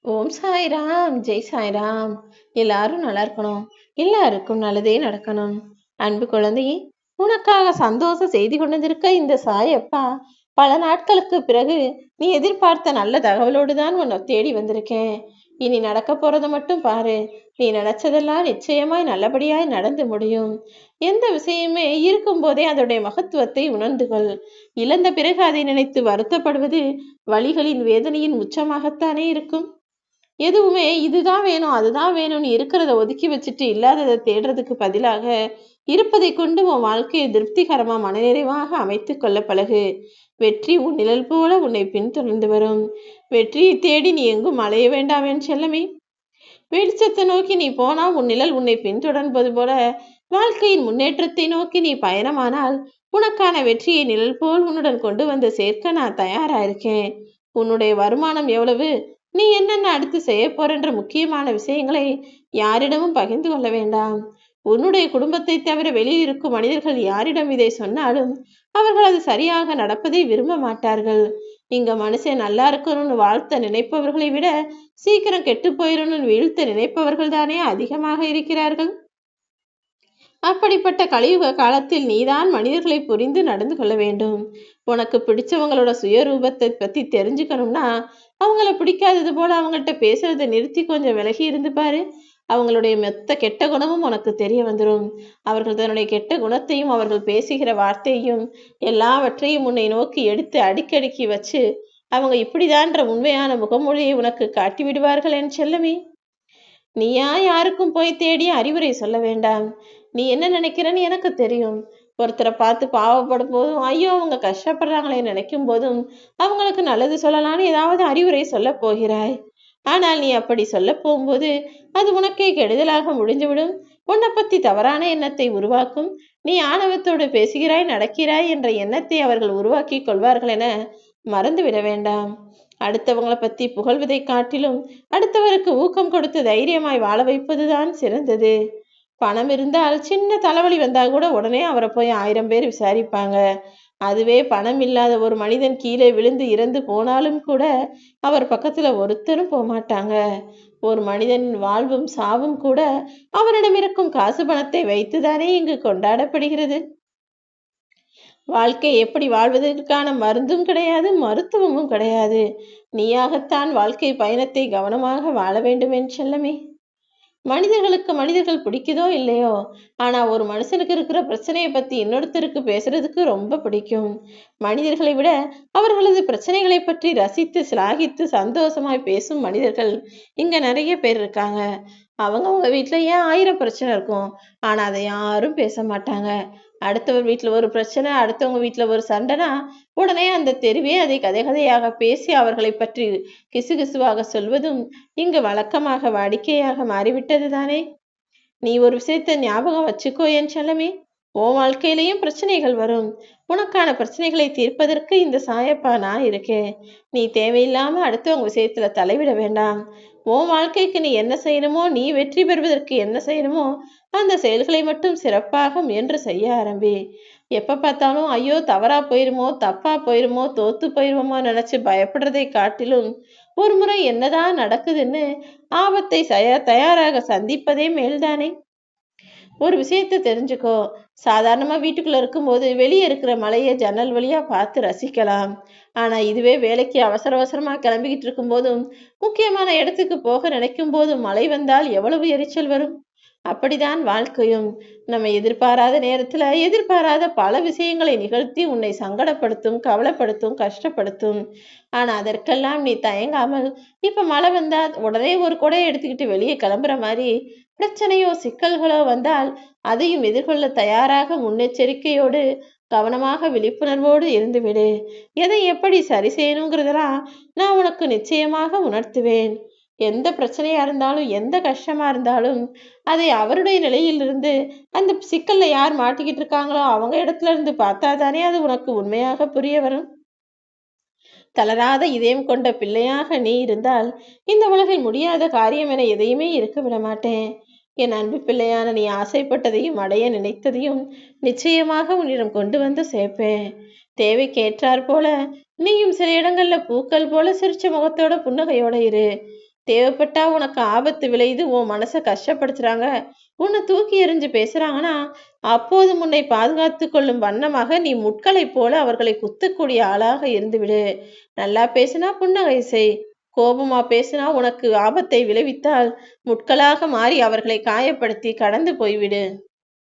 ஓம் சாய்ராம், ஜெய் சாய்ராம். எல்லாரும் நல்லா இருக்கணும். எல்லாருக்கும் நல்லதே நடக்கணும். அன்பு குழந்தையே, உனக்காக சந்தோஷ செய்தி கொண்டு வந்திருக்க இந்த சாயப்பா பல நாட்களுக்கு பிறகு நீ எதிர்பார்த்த நல்ல தகவலோடு தான் உன்னை தேடி வந்திருக்கேன். இனி நடக்க போறத மட்டும் பாரு. நீ நினைச்சதெல்லாம் நிச்சயமாய் நல்லபடியாய் நடந்து முடியும். எந்த விஷயமே இருக்கும் போதே அதோடைய மகத்துவத்தை உணர்ந்து கொள். இழந்த பிறகு அதை நினைத்து வருத்தப்படுவது வலிகளின் வேதனையின் உச்சமாகத்தானே இருக்கும். எதுவுமே இதுதான் வேணும் அதுதான் வேணும்னு இருக்கிறத ஒதுக்கி வச்சுட்டு இல்லாததை தேடுறதுக்கு பதிலாக இருப்பதை கொண்டு உன் வாழ்க்கையை திருப்திகரமா மனநிறைவாக அமைத்து கொள்ள பழகு. வெற்றி உன் நிழல் போல உன்னை பின்தொடர்ந்து வரும். வெற்றியை தேடி நீ எங்கும் அலைய வேண்டாமேன் செல்லமே. வெளிச்சத்தை நோக்கி நீ போனா உன் நிழல் உன்னை பின்தொடர்வது போல வாழ்க்கையின் முன்னேற்றத்தை நோக்கி நீ பயணமானால் உனக்கான வெற்றியை நிழல் போல் உன்னுடன் கொண்டு வந்து சேர்க்க நான் தயாரா இருக்கேன். உன்னுடைய வருமானம் எவ்வளவு, நீ என்னென்ன அடுத்து செய்ய போறன்ற முக்கியமான விஷயங்களை யாரிடமும் பகிர்ந்து கொள்ள வேண்டாம். உன்னுடைய குடும்பத்தை தவிர வெளியில் இருக்கும் மனிதர்கள் யாரிடம் இதை சொன்னாலும் அவர்கள் அது சரியாக நடப்பதை விரும்ப மாட்டார்கள். இங்க மனுஷன் நல்லா இருக்கணும்னு வாழ்த்த நினைப்பவர்களை விட சீக்கிரம் கெட்டு போயிடணும்னு வீழ்த்த நினைப்பவர்கள் தானே அதிகமாக இருக்கிறார்கள். அப்படிப்பட்ட கலியுக காலத்தில் நீதான் மனிதர்களை புரிந்து நடந்து கொள்ள வேண்டும். உனக்கு பிடிச்சவங்களோட சுயரூபத்தை பத்தி தெரிஞ்சுக்கணும்னா அவங்கள பிடிக்காதது போல அவங்கள்ட்ட பேசுறதை நிறுத்தி கொஞ்சம் விலகி இருந்து பாரு. அவங்களுடைய மொத்த கெட்ட குணமும் உனக்கு தெரிய வந்துடும். அவர்கள் தன்னுடைய கெட்ட குணத்தையும் அவர்கள் பேசுகிற வார்த்தையும் எல்லாவற்றையும் உன்னை நோக்கி எடுத்து அடிக்கடிக்கி வச்சு அவங்க இப்படிதான்ற உண்மையான முகமொழியை உனக்கு காட்டி விடுவார்கள் என் செல்லமே. நீயா யாருக்கும் போய் தேடி அறிவுரை சொல்ல வேண்டாம். நீ என்ன நினைக்கிறன்னு எனக்கு தெரியும். ஒருத்தரை பார்த்து பாவப்படும் போதும் ஐயோ அவங்க கஷ்டப்படுறாங்களே நினைக்கும் போதும் அவங்களுக்கு நல்லது சொல்லலான்னு ஏதாவது அறிவுரை சொல்ல போகிறாய். ஆனால் நீ அப்படி சொல்ல போகும்போது அது உனக்கே கெடுதலாக முடிந்துவிடும். உன்னை பத்தி தவறான எண்ணத்தை உருவாக்கும். நீ ஆணவத்தோடு பேசுகிறாய் நடக்கிறாய் என்ற எண்ணத்தை அவர்கள் உருவாக்கி கொள்வார்கள் என மறந்து விட வேண்டாம். அடுத்தவங்களை பத்தி புகழ்வதை காட்டிலும் அடுத்தவருக்கு ஊக்கம் கொடுத்து தைரியமாய் வாழ வைப்பதுதான் சிறந்தது. பணம் இருந்தால் சின்ன தலைவலி வந்தா கூட உடனே அவரை போய் 1000 பேர் விசாரிப்பாங்க. அதுவே பணம் இல்லாத ஒரு மனிதன் கீழே விழுந்து இறந்து போனாலும் கூட அவர் பக்கத்துல ஒருத்தரும் போகமாட்டாங்க. ஒரு மனிதனின் வாழ்வும் சாவும் கூட அவரிடம் இருக்கும் காசு பணத்தை வைத்துதானே இங்கு கொண்டாடப்படுகிறது. வாழ்க்கை எப்படி வாழ்வதற்கான மருந்தும் கிடையாது, மருத்துவமும் கிடையாது. நீயாகத்தான் வாழ்க்கை பயணத்தை கவனமாக வாழ வேண்டும் என் செல்லமே. மனிதர்களுக்கு மனிதர்கள் பிடிக்குதோ இல்லையோ, ஆனா ஒரு மனுஷனுக்கு இருக்கிற பிரச்சனையை பத்தி இன்னொருத்தருக்கு பேசுறதுக்கு ரொம்ப பிடிக்கும். மனிதர்களை விட அவர்களது பிரச்சனைகளை பற்றி ரசித்து சிலாகித்து சந்தோஷமாய் பேசும் மனிதர்கள் இங்க நிறைய பேர் இருக்காங்க. அவங்க வீட்டுல ஏன் 1000 பிரச்சனை இருக்கும், ஆனா அதை யாரும் பேச மாட்டாங்க. அடுத்தவர் வீட்டுல ஒரு பிரச்சனை, அடுத்தவங்க வீட்டுல ஒரு சண்டைனா உடனே அந்த தெருவே அதை கதை கதையாக பேசி அவர்களை பற்றி கிசுகிசுவாக சொல்வதும் இங்கு வழக்கமாக வாடிக்கையாக மாறிவிட்டது தானே. நீ ஒரு விஷயத்தை ஞாபகம் வச்சுக்கோ என் செல்லமே. உன் வாழ்க்கையிலையும் பிரச்சனைகள் வரும். உனக்கான பிரச்சனைகளை தீர்ப்பதற்கு இந்த சாயப்பா நான் இருக்கேன். நீ தேவையில்லாம அடுத்தவங்க விஷயத்துல தலைவிட வேண்டாம். உன் வாழ்க்கைக்கு நீ என்ன செய்யணுமோ, நீ வெற்றி பெறுவதற்கு என்ன செய்யணுமோ அந்த செயல்களை மட்டும் சிறப்பாக முயன்று செய்ய ஆரம்பி. எப்ப பார்த்தாலும் ஐயோ தவறா போயிருமோ, தப்பா போயிருமோ, தோத்து போயிருவோமோ நினைச்சு பயப்படுறதை காட்டிலும் ஒரு முறை என்னதான் நடக்குதுன்னு ஆபத்தை தயாராக சந்திப்பதே மேல்தானே. ஒரு விஷயத்தை தெரிஞ்சுக்கோ. சாதாரணமா வீட்டுக்குள்ள இருக்கும்போது வெளியே இருக்கிற மலையை ஜன்னல் வழியா பார்த்து ரசிக்கலாம். ஆனா இதுவே வேலைக்கு அவசர அவசரமா கிளம்பிக்கிட்டு இருக்கும் போதும் முக்கியமான இடத்துக்கு போக நினைக்கும் போதும் மழை வந்தால் எவ்வளவு எரிச்சல் வரும். அப்படிதான் வாழ்க்கையும். நம்ம எதிர்பாராத நேரத்துல எதிர்பாராத பல விஷயங்களை நிகழ்த்தி உன்னை சங்கடப்படுத்தும், கவலைப்படுத்தும், கஷ்டப்படுத்தும். ஆனா அதற்கெல்லாம் நீ தயங்காமல் இப்ப மழை வந்தா உடனே ஒரு குடையை எடுத்துக்கிட்டு வெளியே கிளம்புற மாதிரி பிரச்சனையோ சிக்கல்களோ வந்தால் அதையும் எதிர்கொள்ள தயாராக முன்னெச்சரிக்கையோடு கவனமாக விழிப்புணர்வோடு இருந்துவிடு. எதை எப்படி சரி செய்யணுங்கிறதெல்லாம் நான் உனக்கு நிச்சயமாக உணர்த்துவேன். எந்த பிரச்சனையா இருந்தாலும் எந்த கஷ்டமா இருந்தாலும் அதை அவருடைய நிலையிலிருந்து அந்த சிக்கல்ல யார் மாட்டிக்கிட்டு இருக்காங்களோ அவங்க இடத்துல இருந்து பார்த்தாதானே அது உனக்கு உண்மையாக புரிய வரும். தளராத இதயம் கொண்ட பிள்ளையாக நீ இருந்தால் இந்த உலகில் முடியாத காரியம் என எதையுமே இருக்க விட மாட்டேன். என் அன்பு பிள்ளையான நீ ஆசைப்பட்டதையும் அடைய நினைத்ததையும் நிச்சயமாக உன்னிடம் கொண்டு வந்து சேர்ப்பேன். தேவைக்கேற்றாற் போல நீயும் சில இடங்கள்ல பூக்கள் போல சிரிச்ச முகத்தோட புன்னகையோட இரு. தேவைப்பட்டா உனக்கு ஆபத்து விளையுது, உன் மனசை கஷ்டப்படுத்துறாங்க, உன்னை தூக்கி எறிஞ்சு பேசுறாங்கன்னா அப்போது உன்னை பாதுகாத்து கொள்ளும் வண்ணமாக நீ முட்களைப் போல அவர்களை குத்தக்கூடிய ஆளாக இருந்துவிடு. நல்லா பேசினா புன்னகை செய். கோபமா பேசினா உனக்கு ஆபத்தை விளைவித்தால் முட்களாக மாறி அவர்களை காயப்படுத்தி கடந்து போய்விடு.